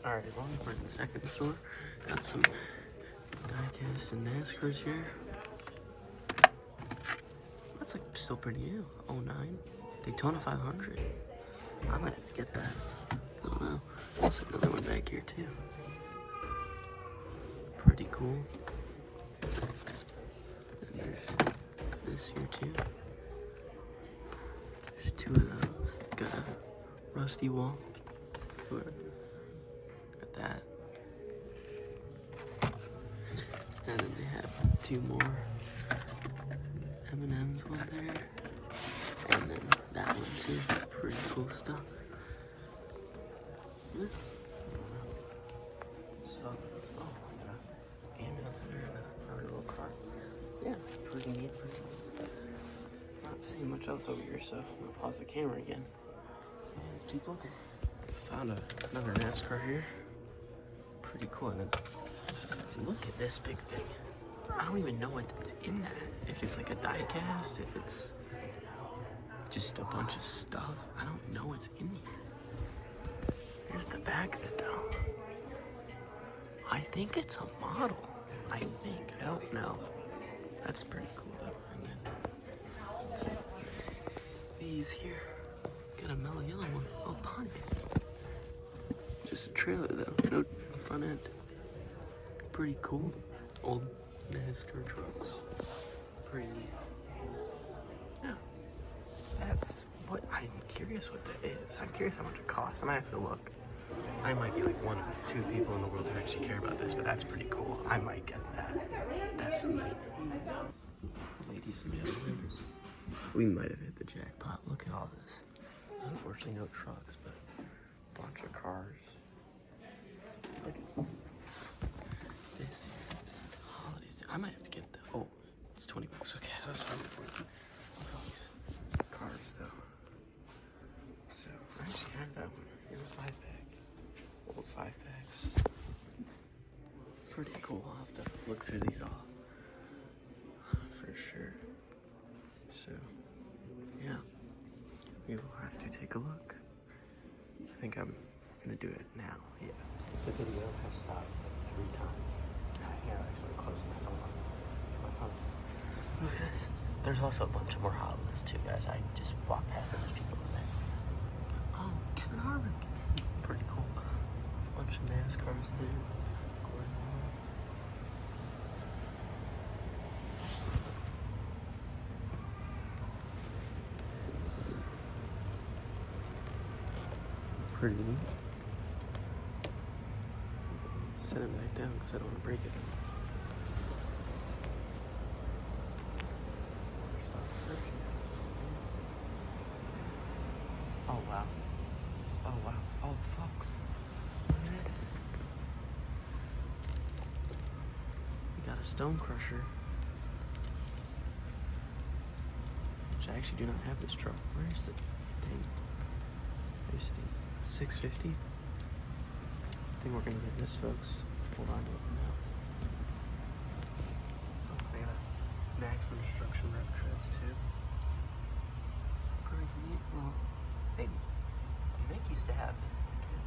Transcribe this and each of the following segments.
Alright, well, we're in the second store. Got some diecast and NASCARs here. That's like still pretty new. 09 Daytona 500. I might have to get that. I don't know. There's another one back here too. Pretty cool. And there's this here too. There's two of those. Got a rusty wall. Got that. And then they have two more M&M's one there. And then that one too. Pretty cool stuff. Yeah. So, ambulance there and another little car. Yeah, pretty neat. Not seeing much else over here, so I'm gonna pause the camera again and keep looking. Found another NASCAR here. Pretty cool. And then, look at this big thing. I don't even know what's in that. If it's like a die cast, if it's just a bunch of stuff. I don't know what's in here. Here's the back of it though. I think it's a model. I don't know. That's pretty cool though. And then these here. Got a mellow yellow one. Oh, Pontiac. Just a trailer though. No front end. Pretty cool. Old NASCAR trucks. Pretty neat. Yeah. That's what I'm curious what that is. I'm curious how much it costs. I might have to look. I might be like one or two people in the world who actually care about this, but that's pretty cool. I might get that. That's neat. Ladies and gentlemen, we might have hit the jackpot. Look at all this. Unfortunately, no trucks, but a bunch of cars. Look at this holiday thing. I might have to get that. Oh, it's 20 bucks. Okay, that's fine. Look at all these cars, though. So, I actually have that one in the 5-pack. Old 5-packs. Pretty cool. I'll have to look through these all. For sure. So, yeah. We will have to take a look. I think I'm gonna do it now. Yeah. The video has stopped like 3 times. I think I actually closed my phone on. Okay. There's also a bunch of more Hot Wheels too, guys. I just walked past and there's people in there. Oh, Kevin Harvick. Pretty cool. Bunch of NASCARs there. Pretty neat. Set it back down because I don't want to break it. Oh wow. Oh wow. Oh folks. Look at this. We got a Stone Crusher. Which I actually do not have this truck. Where's the tank? There's the 650. I think we're gonna get this, folks. Hold on to it now. Oh, they got a Maximum Destruction rev treads too. Pretty neat. Well, Nick used to have this as a kid.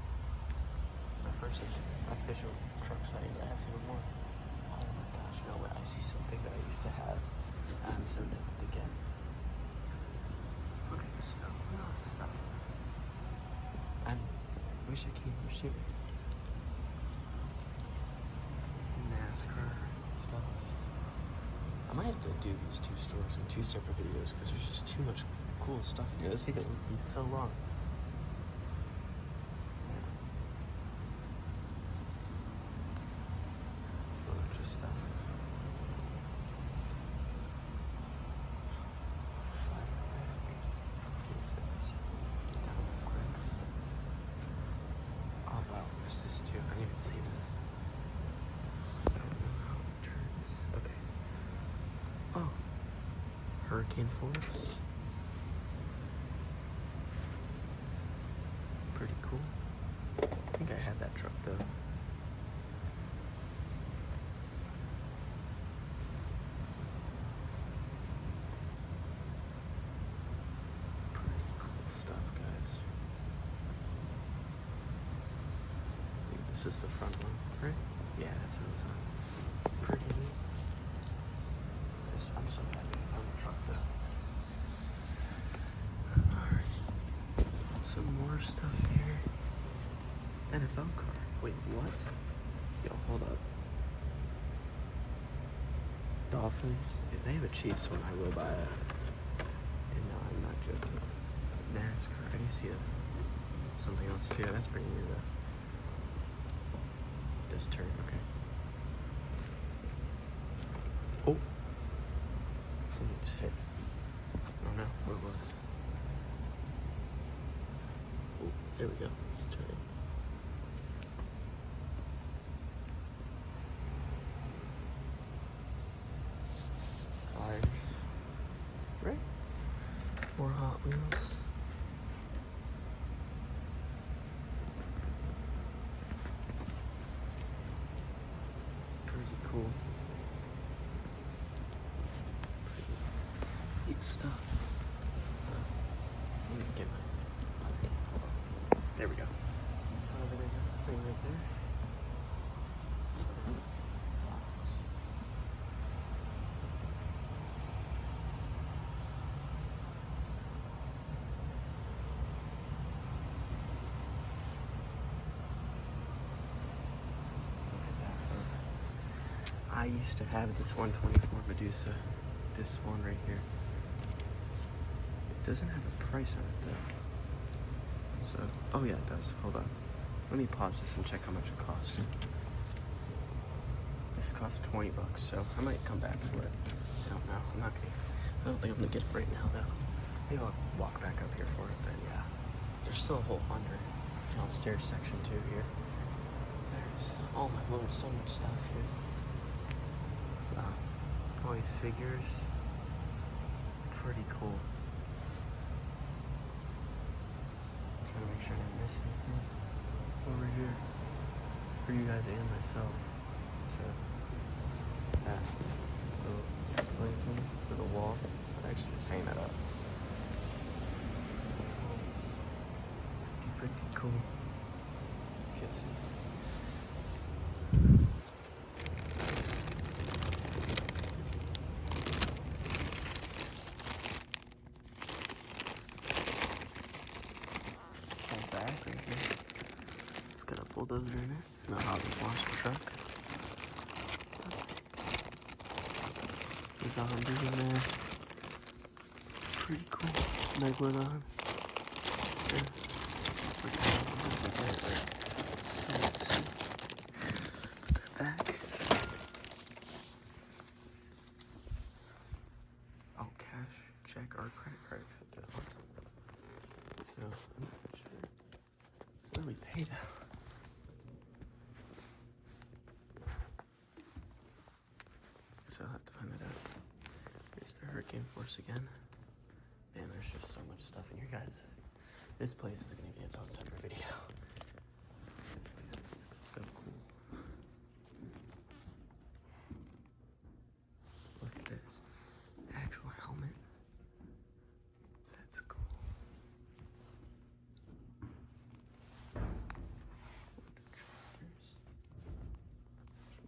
My first official truck sighting that has even more. Oh my gosh, no way. I see something that I used to have. I'm so tempted to get. Okay, so look at all this stuff. I wish I came here sooner. NASCAR stuff. I might have to do these 2 stores in 2 separate videos because there's just too much cool stuff in here. This video would be so long. Yeah. A bunch of stuff. Oh wow, there's this too. I didn't even see this. I don't know how it turns. Okay. Oh. Hurricane Force. Pretty cool. I think I had that truck though. Pretty cool stuff, guys. I think This is the front one, right? Yeah, that's what it was on. Pretty neat. I'm so happy I found the truck though. Alright. Some more stuff here. NFL car. Wait, what? Yo, hold up. Dolphins. If they have a Chiefs one, I will buy it. And no, I'm not joking. NASCAR. I do see something else too. Yeah, that's pretty new though. This turn, okay. Oh! Something just hit. I don't know what it was. Oh, there we go. It's turning. Fires. Right? More Hot Wheels. Pretty cool. Pretty neat stuff. Let me get my. There we go. So there we go. Thing right there. Box. I used to have this 124 Medusa, this one right here. It doesn't have a price on it though. So, oh yeah, it does. Hold on. Let me pause this and check how much it costs. This costs 20 bucks, so I might come back for it. I don't know. I don't think I'm gonna get it right now though. Maybe I'll walk back up here for it, but yeah. There's still a whole downstairs section too here. There's, oh my lord, so much stuff here. Wow. All these figures. Pretty cool. Trying to make sure I didn't miss anything over here for you guys and myself. So, that little display thing for the wall. I'd actually just hang that up. Pretty cool. Kiss it. It's got a bulldozer in it. No, how this monster truck. There's a Humvee in there. Pretty cool. Megalodon. Yeah. Put that back. Oh, cash, check, or credit card accepted. So, I'm not sure. What do we pay though? So I'll have to find that out. Here's the Hurricane Force again. Man, there's just so much stuff in here, guys. This place is gonna be its own separate video. This place is so cool. Look at this. Actual helmet. That's cool. Tractors.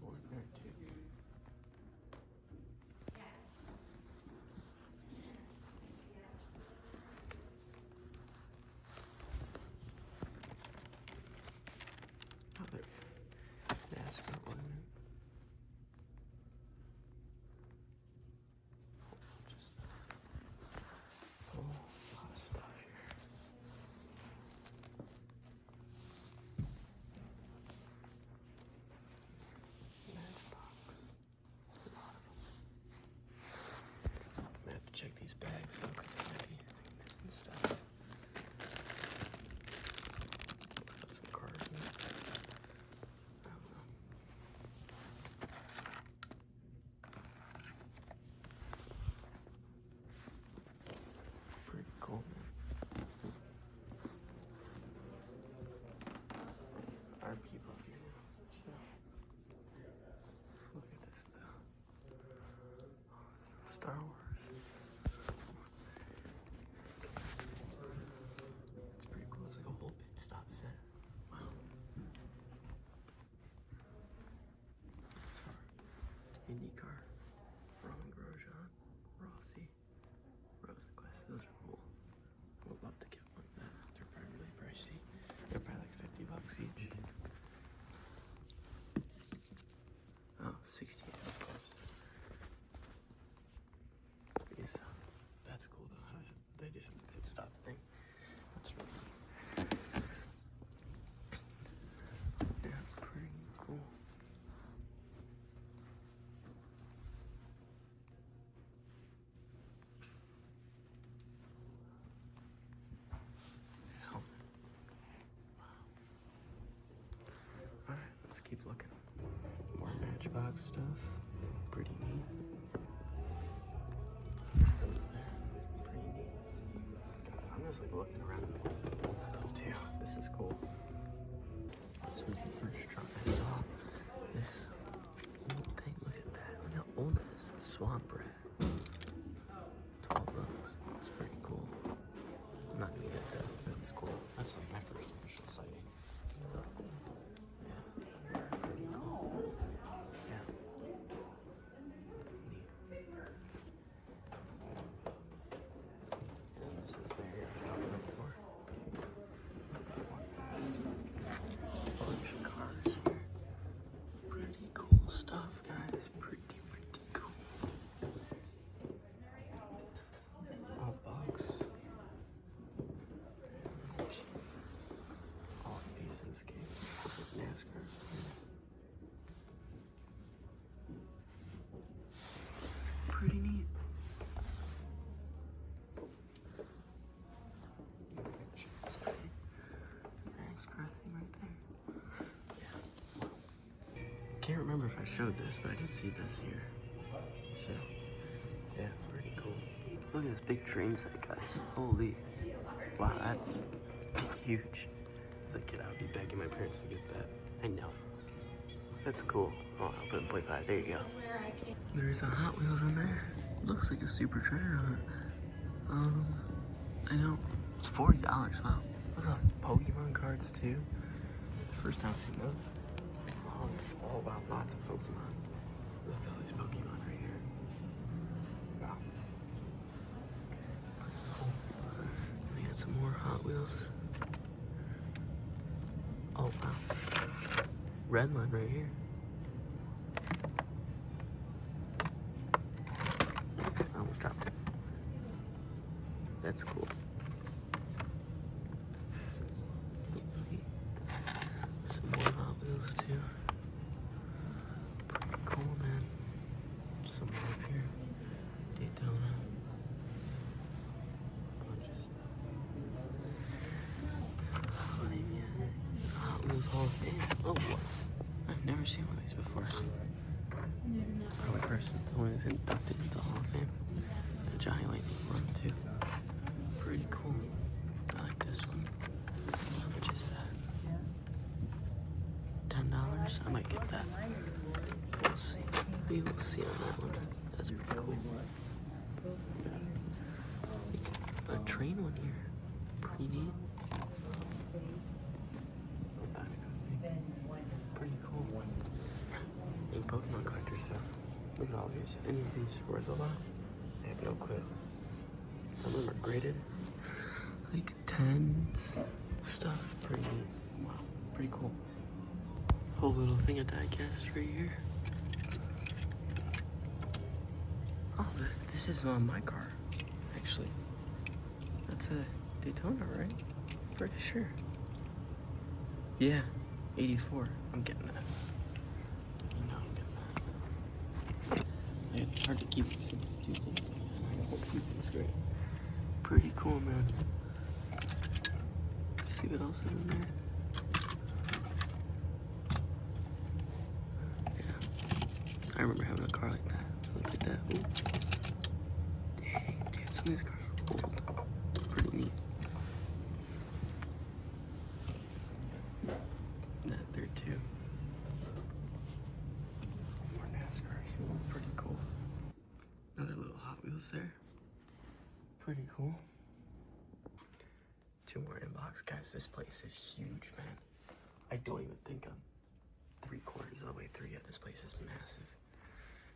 More in there too. Oh, there we go. NASCAR ornament. Whole bunch of stuff. Whole lot of stuff here. Matchbox. A lot of them. I'm gonna have to check these bags though, because I might be missing stuff. Got some cars in it. I don't know. Pretty cool, man. Our people here now. Look at this though. Star Wars. It's pretty cool. It's like a whole pit stop set. Wow. 68, that's close. These, that's cool though. They did have the pit stop thing. That's really cool. Yeah, pretty cool. Helmet. Wow. Alright, let's keep looking. More Matchbox stuff. Pretty neat. Those there. Pretty neat. I'm just like looking around at all this cool stuff too. This is cool. This was the first truck I saw. This old thing, look at that. Look how old it is. Swamp Rat. $12. It's pretty cool. I'm not gonna get that, but it's cool. That's like my first official sighting. Yeah, pretty cool. Yeah. Neat. And this is the area I was talking about before. Bunch of cars here. Pretty cool stuff, guys. Pretty cool. All box. All these escape. This is NASCAR. Pretty neat. NASCAR thing right there. Yeah. Can't remember if I showed this, but I did see this here. So, yeah, pretty cool. Look at this big train set, guys. Holy. Wow, that's huge. As a kid, I would be begging my parents to get that. I know. That's cool. Oh, I'll put it in 0.5. There you go. There's a Hot Wheels in there. Looks like a Super Treasure Hunt. I know. It's $40. Wow. Look at Pokemon cards too. First time I've seen those. Oh, it's all about lots of Pokemon. Look at all these Pokemon right here. Wow. Cool. We got some more Hot Wheels. Oh wow. Redline right here. I almost dropped it. That's cool. Let's see. Some more Hot Wheels too. Pretty cool, man. Some more up here. Daytona. Bunch of stuff. Hot Wheels Hall of Fame. Oh, what? I've never seen one of these before. Probably person, the one who's inducted into the Hall of Fame. And Johnny Lightning one too. Pretty cool. I like this one. How much is that? $10? I might get that. We'll see. We will see on that one. That's pretty cool. A train one here. Pretty neat. Pretty cool. And Pokemon collector stuff. Look at all these. Any of these worth a lot? I have no clue. Some of them are graded. Like 10s stuff. Pretty neat. Wow. Pretty cool. Whole little thing of diecast right here. Oh, this is my car, actually. That's a Daytona, right? Pretty sure. Yeah, 84. I'm getting that. You know I'm getting that. It's hard to keep these things, two things. The whole two things great. Pretty cool, man. Let's see what else is in there. Yeah. I remember having a car like that. Look at that. Ooh. Dang, dude, some of these cars are old. Pretty neat. That there too. More NASCARs. Pretty cool. Another little Hot Wheels there. Pretty cool. Two more inbox. Guys, this place is huge, man. I don't even think I'm 3/4 of the way through yet. This place is massive.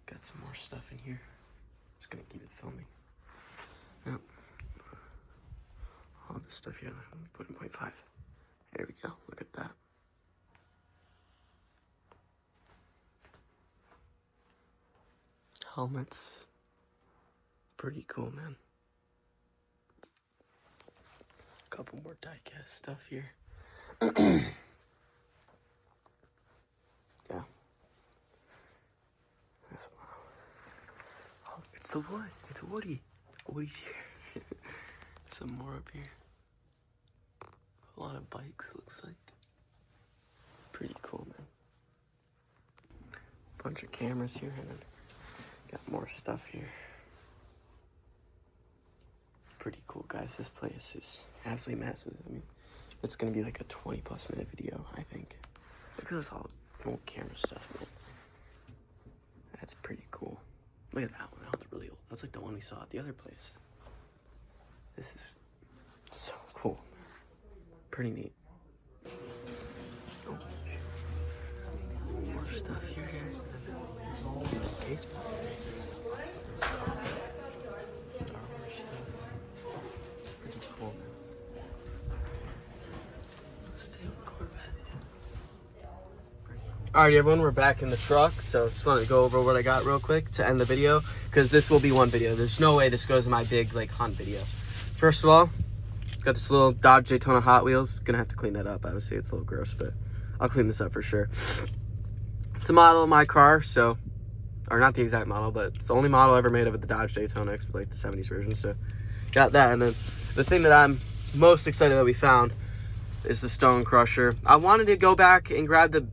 Got some more stuff in here. Just gonna keep it filming. Yep. All this stuff here, I'm put in 0.5. There we go. Look at that. helmets. Pretty cool, man. Couple more die-cast stuff here. Yeah. Oh, it's the Wood. It's Woody. Woody's here. Some more up here. A lot of bikes, looks like. Pretty cool, man. Bunch of cameras here, and then got more stuff here. Pretty cool, guys. This place is absolutely massive. I mean, it's gonna be like a 20+ minute video, I think. Look at this all old camera stuff, man. That's pretty cool. Look at that one. That one's really old. That's like the one we saw at the other place. This is so cool. Pretty neat. Oh, shit. More stuff here, guys. Case Star Wars stuff. Pretty cool, man. Stay on Corvette. Alright, everyone, we're back in the truck, so just wanted to go over what I got real quick to end the video, because this will be one video. There's no way this goes in my big, like, hunt video. First of all, got this little Dodge Daytona Hot Wheels. Gonna have to clean that up. Obviously, it's a little gross, but I'll clean this up for sure. It's a model of my car, so, or not the exact model, but it's the only model ever made of the Dodge Daytona, except like the 70s version, so got that. And then the thing that I'm most excited that we found is the Stone Crusher. I wanted to go back and grab the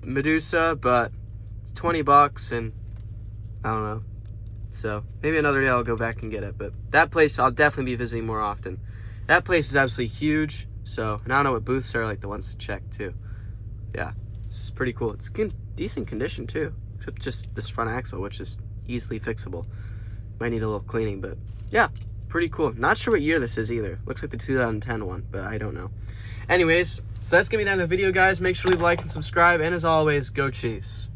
Medusa, but it's $20 and I don't know. So maybe another day I'll go back and get it, but that place I'll definitely be visiting more often. That place is absolutely huge, so, and I don't know what booths are like the ones to check too. Yeah, this is pretty cool. It's in decent condition too, except just this front axle, which is easily fixable. Might need a little cleaning, but yeah, pretty cool. Not sure what year this is either. Looks like the 2010 one, but I don't know. Anyways, so that's gonna be the end of the video, guys. Make sure to leave a like and subscribe, and as always, go Chiefs.